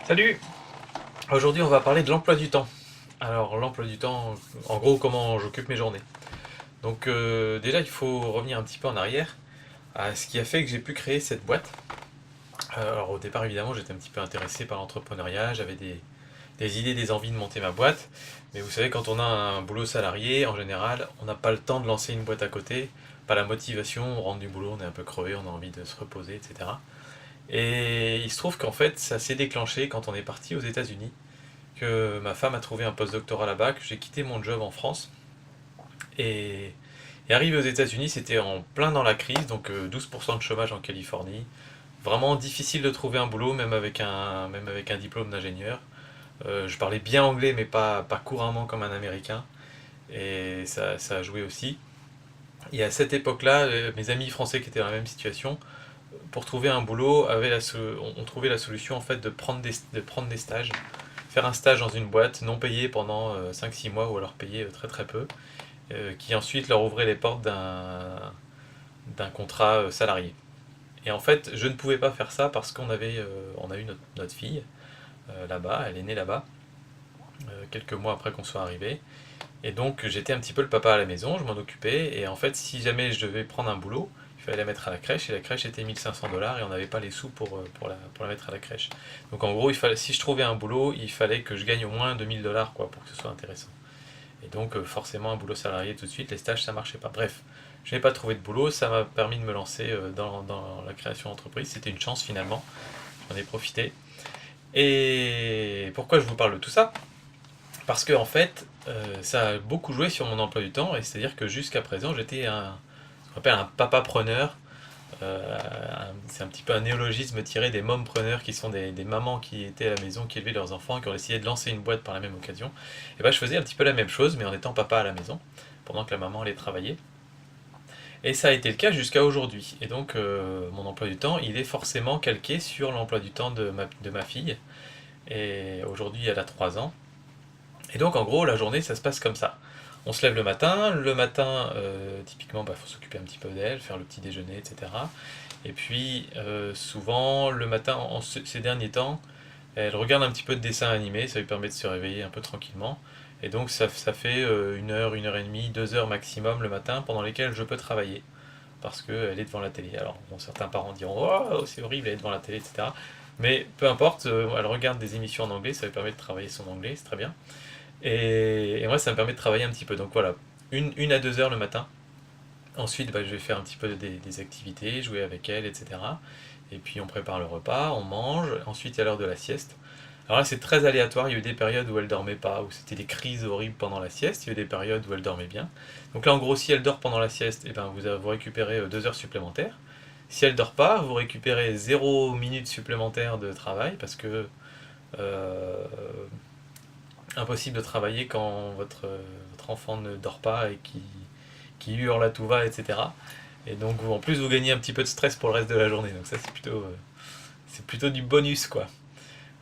Salut! Aujourd'hui, on va parler de l'emploi du temps. Alors, l'emploi du temps, en gros, comment j'occupe mes journées. Donc, déjà, il faut revenir un petit peu en arrière à ce qui a fait que j'ai pu créer cette boîte. Alors, au départ, évidemment, j'étais un petit peu intéressé par l'entrepreneuriat, j'avais des idées, des envies de monter ma boîte. Mais vous savez, quand on a un boulot salarié, en général, on n'a pas le temps de lancer une boîte à côté, pas la motivation, on rentre du boulot, on est un peu crevé, on a envie de se reposer, etc. Et il se trouve qu'en fait, ça s'est déclenché quand on est parti aux États-Unis, que ma femme a trouvé un post-doctorat là-bas, que j'ai quitté mon job en France. Et, et arrivé aux États-Unis, c'était en plein dans la crise, donc 12% de chômage en Californie. Vraiment difficile de trouver un boulot, même avec un diplôme d'ingénieur. Je parlais bien anglais, mais pas couramment comme un américain. Et ça a joué aussi. Et à cette époque-là, mes amis français qui étaient dans la même situation, pour trouver un boulot, ont trouvé la solution en fait de prendre des stages, faire un stage dans une boîte non payé pendant 5-6 mois ou alors payé très très peu, qui ensuite leur ouvrait les portes d'un contrat salarié. Et en fait, je ne pouvais pas faire ça parce on a eu notre fille là-bas, elle est née là-bas, quelques mois après qu'on soit arrivé. Et donc j'étais un petit peu le papa à la maison, je m'en occupais, et en fait si jamais je devais prendre un boulot, il fallait la mettre à la crèche, et la crèche était 1500 $ et on n'avait pas les sous pour la mettre à la crèche. Donc en gros, si je trouvais un boulot, il fallait que je gagne au moins 2000 $ quoi, pour que ce soit intéressant. Et donc forcément un boulot salarié tout de suite, les stages ça marchait pas. Bref, je n'ai pas trouvé de boulot, ça m'a permis de me lancer dans la création d'entreprise, c'était une chance finalement, j'en ai profité. Et pourquoi je vous parle de tout ça? Parce que en fait, ça a beaucoup joué sur mon emploi du temps, et c'est-à-dire que jusqu'à présent, j'étais ce qu'on appelle un papa-preneur. C'est un petit peu un néologisme tiré des mompreneurs, qui sont des mamans qui étaient à la maison, qui élevaient leurs enfants, qui ont décidé de lancer une boîte par la même occasion. Et ben, je faisais un petit peu la même chose, mais en étant papa à la maison, pendant que la maman allait travailler. Et ça a été le cas jusqu'à aujourd'hui. Et donc, mon emploi du temps, il est forcément calqué sur l'emploi du temps de ma fille. Et aujourd'hui, elle a 3 ans. Et donc en gros, la journée, ça se passe comme ça. On se lève le matin. Le matin, typiquement, il faut s'occuper un petit peu d'elle, faire le petit déjeuner, etc. Et puis, souvent, le matin, ces derniers temps, elle regarde un petit peu de dessin animé, ça lui permet de se réveiller un peu tranquillement. Et donc, ça fait 1 heure et demie, 2 heures maximum le matin, pendant lesquelles je peux travailler, parce qu'elle est devant la télé. Alors, bon, certains parents diront: Oh, c'est horrible, elle est devant la télé, etc. Mais peu importe, elle regarde des émissions en anglais, ça lui permet de travailler son anglais, c'est très bien. Et moi, ça me permet de travailler un petit peu. Donc voilà, 1 à 2 heures le matin. Ensuite, je vais faire un petit peu des activités, jouer avec elle, etc. Et puis on prépare le repas, on mange. Ensuite, il y a l'heure de la sieste. Alors là, c'est très aléatoire. Il y a eu des périodes où elle dormait pas, où c'était des crises horribles pendant la sieste. Il y a eu des périodes où elle dormait bien. Donc là, en gros, si elle dort pendant la sieste, eh ben, vous récupérez 2 heures supplémentaires. Si elle dort pas, vous récupérez 0 minute supplémentaire de travail, parce que euh, impossible de travailler quand votre enfant ne dort pas et qui hurle à tout va, etc. Et donc en plus vous gagnez un petit peu de stress pour le reste de la journée. Donc ça c'est plutôt du bonus quoi.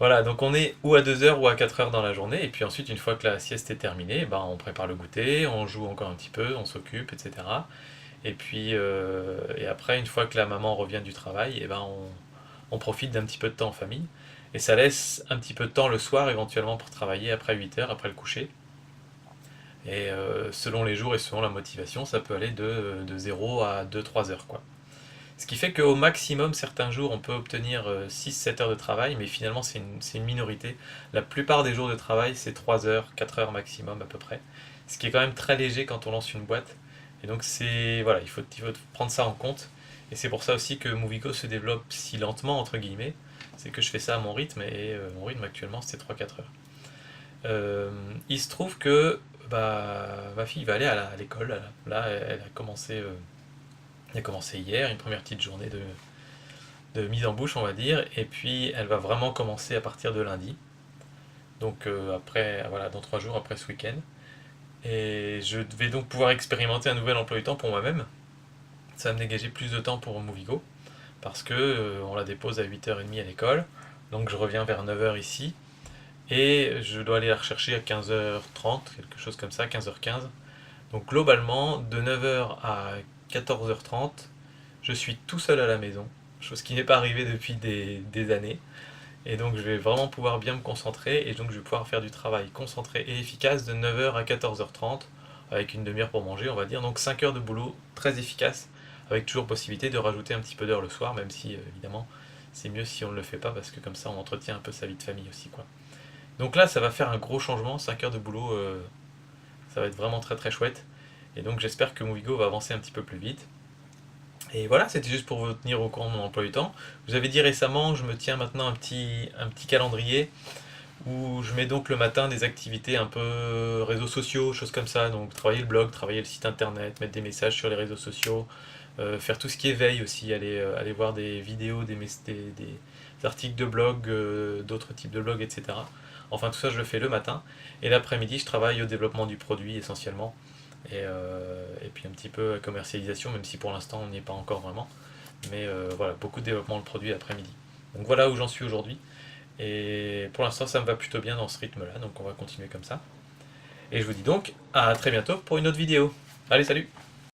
Voilà, donc on est ou à 2 heures ou à 4 heures dans la journée. Et puis ensuite, une fois que la sieste est terminée, on prépare le goûter, on joue encore un petit peu, on s'occupe, etc. Et puis et après, une fois que la maman revient du travail, on profite d'un petit peu de temps en famille. Et ça laisse un petit peu de temps le soir éventuellement pour travailler après 8 heures, après le coucher. Et selon les jours et selon la motivation, ça peut aller de 0 à 2-3 heures, quoi. Ce qui fait qu'au maximum, certains jours, on peut obtenir 6-7 heures de travail, mais finalement, c'est une minorité. La plupart des jours de travail, c'est 3 heures, 4 heures maximum à peu près. Ce qui est quand même très léger quand on lance une boîte. Et donc, voilà, il faut prendre ça en compte. Et c'est pour ça aussi que Movico se développe si lentement, entre guillemets. C'est que je fais ça à mon rythme, et mon rythme actuellement, c'est 3-4 heures. Euh, il se trouve que ma fille va aller à l'école. Là, elle a commencé hier, une première petite journée de mise en bouche, on va dire, et puis elle va vraiment commencer à partir de lundi. Donc après, voilà, dans 3 jours après ce week-end. Et je vais donc pouvoir expérimenter un nouvel emploi du temps pour moi-même. Ça va me dégager plus de temps pour Movigo, parce que on la dépose à 8h30 à l'école, donc je reviens vers 9 heures ici, et je dois aller la rechercher à 15h30, quelque chose comme ça, 15h15. Donc globalement, de 9 heures à 14h30, je suis tout seul à la maison, chose qui n'est pas arrivée depuis des années. Et donc je vais vraiment pouvoir bien me concentrer et donc je vais pouvoir faire du travail concentré et efficace de 9 heures à 14h30 avec une demi-heure pour manger on va dire. Donc 5 heures de boulot très efficace avec toujours possibilité de rajouter un petit peu d'heures le soir même si évidemment c'est mieux si on ne le fait pas parce que comme ça on entretient un peu sa vie de famille aussi quoi. Donc là ça va faire un gros changement, 5 heures de boulot ça va être vraiment très très chouette et donc j'espère que Movigo va avancer un petit peu plus vite. Et voilà, c'était juste pour vous tenir au courant de mon emploi du temps. Vous avez dit récemment, je me tiens maintenant un petit calendrier où je mets donc le matin des activités un peu réseaux sociaux, choses comme ça. Donc travailler le blog, travailler le site internet, mettre des messages sur les réseaux sociaux, faire tout ce qui est veille aussi, aller voir des vidéos, des articles de blog, d'autres types de blogs, etc. Enfin tout ça je le fais le matin. Et l'après-midi je travaille au développement du produit essentiellement. Et puis un petit peu commercialisation, même si pour l'instant on n'y est pas encore vraiment. Mais voilà, beaucoup de développement de produit l'après-midi. Donc voilà où j'en suis aujourd'hui. Et pour l'instant, ça me va plutôt bien dans ce rythme-là, donc on va continuer comme ça. Et je vous dis donc à très bientôt pour une autre vidéo. Allez, salut!